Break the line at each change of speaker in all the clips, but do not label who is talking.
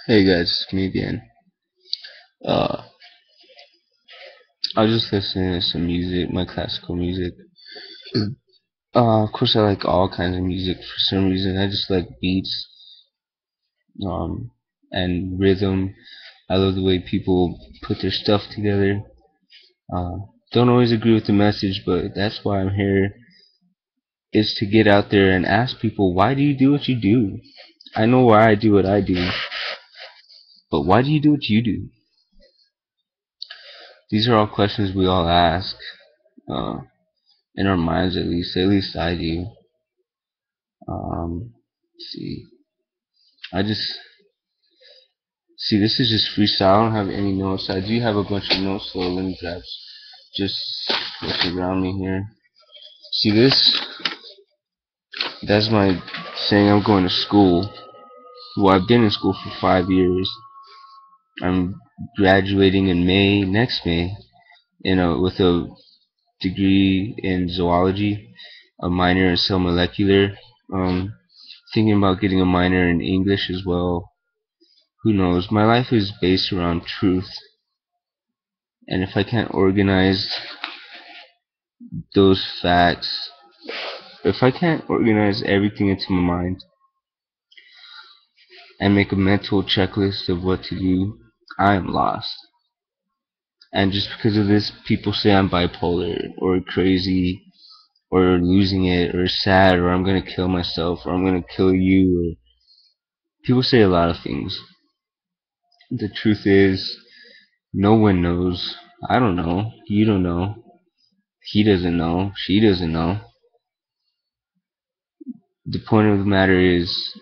Hey guys, it's me again. Uh, I was just listening to some music, my classical music. Of course, I like all kinds of music for some reason. I just like beats, um, and rhythm. I love the way people put their stuff together. Uh, don't always agree with the message, but that's why I'm here, is to get out there and ask people, why do you do what you do? I know why I do what I do, but why do you do what you do? These are all questions we all ask, uh, in our minds at least. At least I do. Let's see. I just see this is just freestyle. I don't have any notes. I do have a bunch of notes, so let me grab just what's around me here. See this? That's my saying I'm going to school. Well, I've been in school for 5 years. I'm graduating in May, next May, with a degree in zoology, a minor in cell molecular. Um, Thinking about getting a minor in English as well. Who knows? My life is based around truth, and if I can't organize those facts, if I can't organize everything into my mind and make a mental checklist of what to do, I am lost. And just because of this, people say I'm bipolar or crazy or losing it or sad or I'm gonna kill myself or I'm gonna kill you. Or people say a lot of things. The truth is, no one knows. I don't know. You don't know. He doesn't know. She doesn't know. The point of the matter is,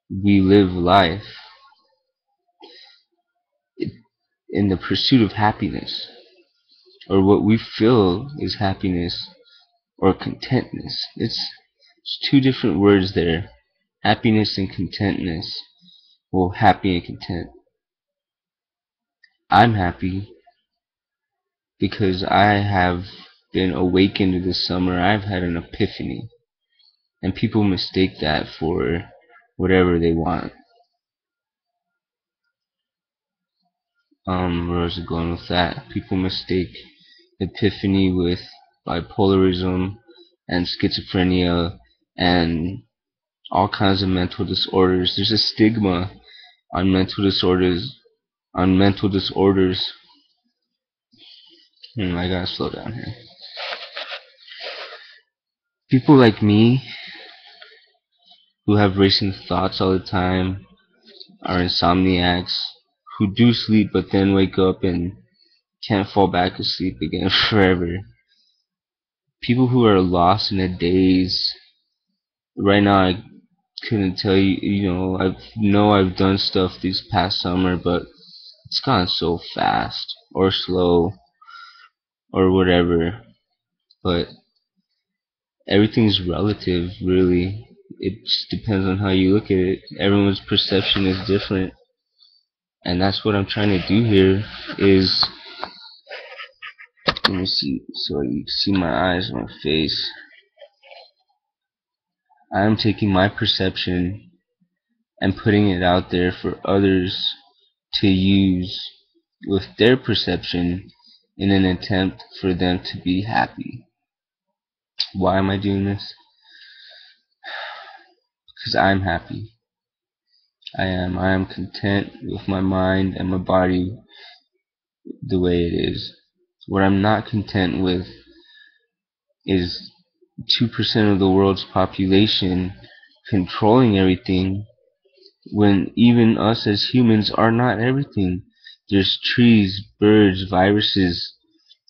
we live life in the pursuit of happiness, or what we feel is happiness, or contentness. It's two different words there. Happiness and contentness. Well, happy and content. I'm happy because I have been awakened this summer. I've had an epiphany. And people mistake that for whatever they want. Where was it going with that? People mistake epiphany with bipolarism and schizophrenia and all kinds of mental disorders. There's a stigma on mental disorders. On mental disorders. I gotta slow down here. People like me who have racing thoughts all the time are insomniacs who do sleep but then wake up and can't fall back asleep again forever. People who are lost in a daze. Right now, I couldn't tell you. I've done stuff this past summer, but it's gone so fast or slow or whatever. But everything's relative, really. It just depends on how you look at it. Everyone's perception is different, and that's what I'm trying to do here. Is let me see, so you see my eyes, my face. I'm taking my perception and putting it out there for others to use with their perception in an attempt for them to be happy. Why am I doing this? Because I'm happy. I am. I am content with my mind and my body the way it is. What I'm not content with is 2% of the world's population controlling everything when even us as humans are not everything. There's trees, birds, viruses,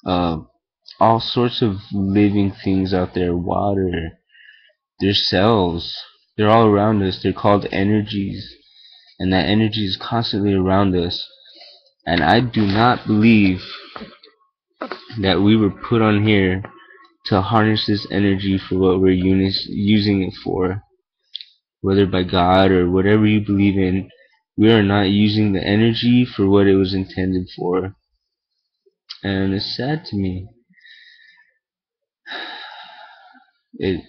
uh, all sorts of living things out there, water, there's cells. They're all around us. They're called energies. And that energy is constantly around us. And I do not believe that we were put on here to harness this energy for what we're using it for. Whether by God or whatever you believe in, we are not using the energy for what it was intended for. And it's sad to me. It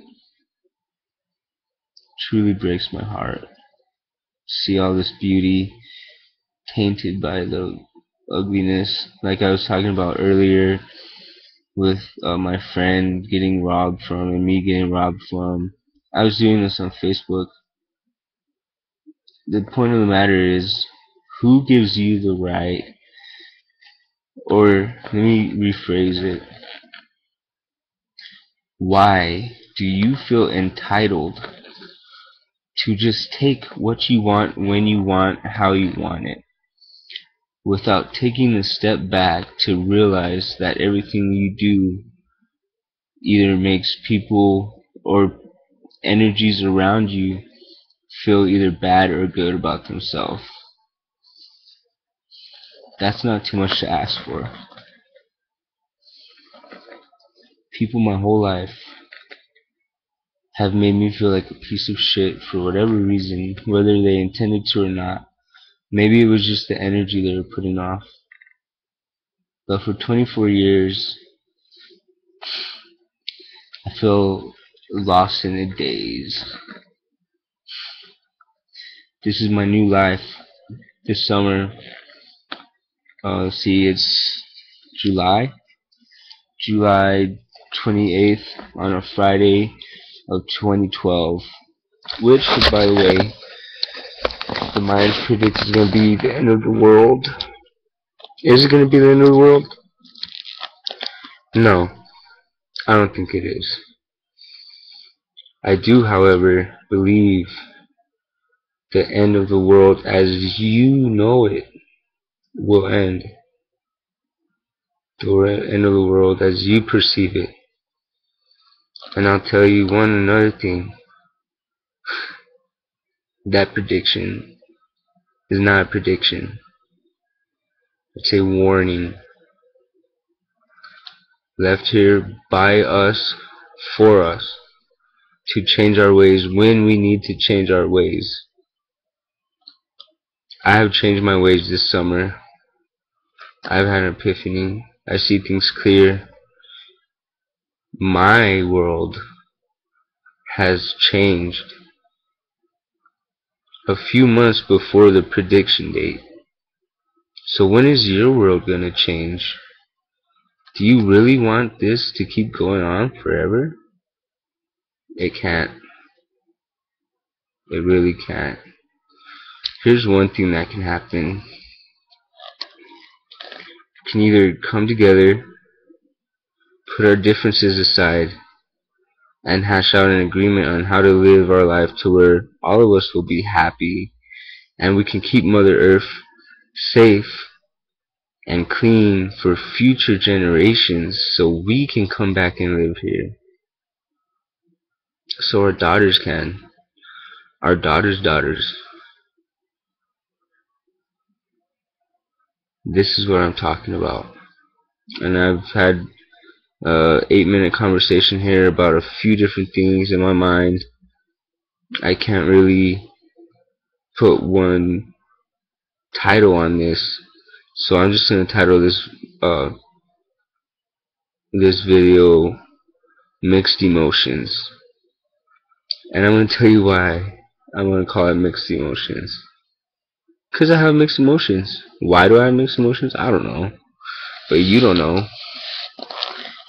truly breaks my heart. See all this beauty tainted by the ugliness, like I was talking about earlier with my friend getting robbed from and me getting robbed from. I was doing this on Facebook. The point of the matter is, who gives you the right, or let me rephrase it, why do you feel entitled to just take what you want when you want, how you want it, without taking a step back to realize that everything you do either makes people or energies around you feel either bad or good about themselves? That's not too much to ask for. People my whole life have made me feel like a piece of shit for whatever reason, whether they intended to or not. Maybe it was just the energy they were putting off. But for 24 years, I feel lost in a daze. This is my new life. This summer, let's see, it's July, July 28th on a Friday of 2012, which, by the way, the mind predicts is going to be the end of the world. Is it going to be the end of the world? No, I don't think it is. I do, however, believe the end of the world as you know it will end. The end of the world as you perceive it. And I'll tell you another thing. That prediction is not a prediction. It's a warning. Left here by us, for us, to change our ways when we need to change our ways. I have changed my ways this summer. I've had an epiphany. I see things clear. My world has changed a few months before the prediction date. So when is your world gonna change? Do you really want this to keep going on forever? It can't. It really can't. Here's one thing that can happen. We can either come together, put our differences aside, and hash out an agreement on how to live our life to where all of us will be happy and we can keep Mother Earth safe and clean for future generations so we can come back and live here. So our daughters can. Our daughters' daughters. This is what I'm talking about. And I've had 8-minute conversation here about a few different things in my mind. I can't really put one title on this, so I'm just gonna title this video Mixed Emotions. And I'm gonna tell you why I'm gonna call it Mixed Emotions. Because I have mixed emotions. Why do I have mixed emotions? I don't know. But you don't know.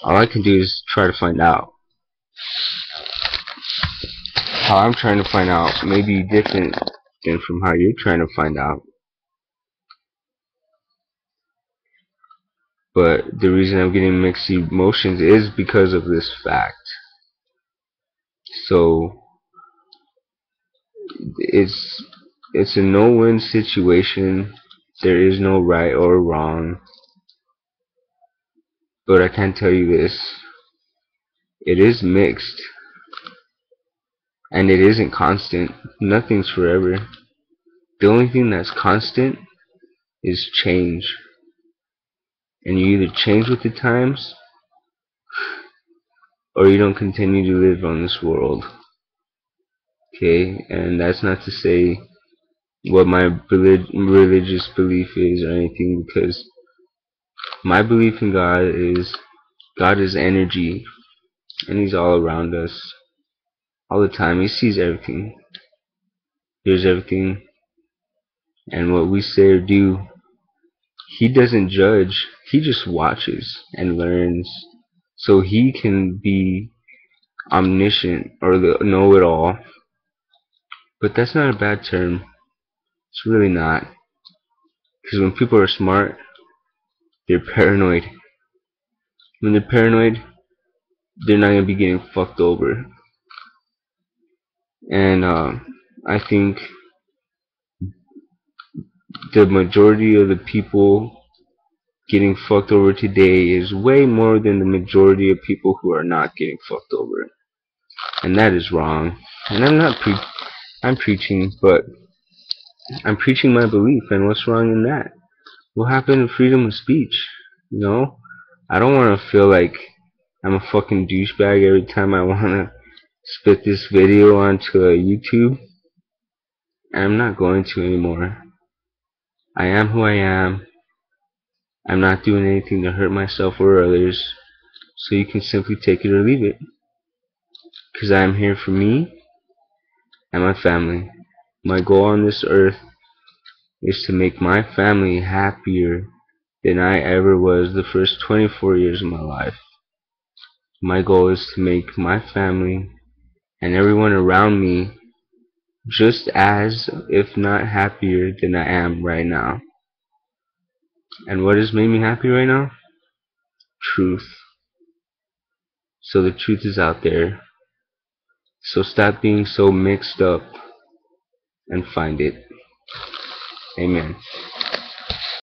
All I can do is try to find out. How I'm trying to find out may be different than from how you're trying to find out. But the reason I'm getting mixed emotions is because of this fact. So it's a no-win situation. There is no right or wrong. But I can tell you this. It is mixed. And it isn't constant. Nothing's forever. The only thing that's constant is change. And you either change with the times, or you don't continue to live on this world. Okay? And that's not to say what my religious belief is or anything, because my belief in God is energy, and He's all around us all the time. He sees everything. hears everything, and what we say or do, he doesn't judge. He just watches and learns. So he can be omniscient or the know-it-all. But that's not a bad term. It's really not. Because when people are smart, they're paranoid. When they're paranoid, they're not going to be getting fucked over. And I think the majority of the people getting fucked over today is way more than the majority of people who are not getting fucked over. And that is wrong. And I'm preaching, but I'm preaching my belief, and what's wrong in that? What happened to freedom of speech? You know? I don't want to feel like I'm a fucking douchebag every time I want to spit this video onto a YouTube. And I'm not going to anymore. I am who I am. I'm not doing anything to hurt myself or others. So you can simply take it or leave it. Because I am here for me and my family. My goal on this earth is to make my family happier than I ever was the first 24 years of my life. My goal is to make my family and everyone around me just as, if not happier than I am right now. And what has made me happy right now? Truth. So the truth is out there. So stop being so mixed up and find it. Amen.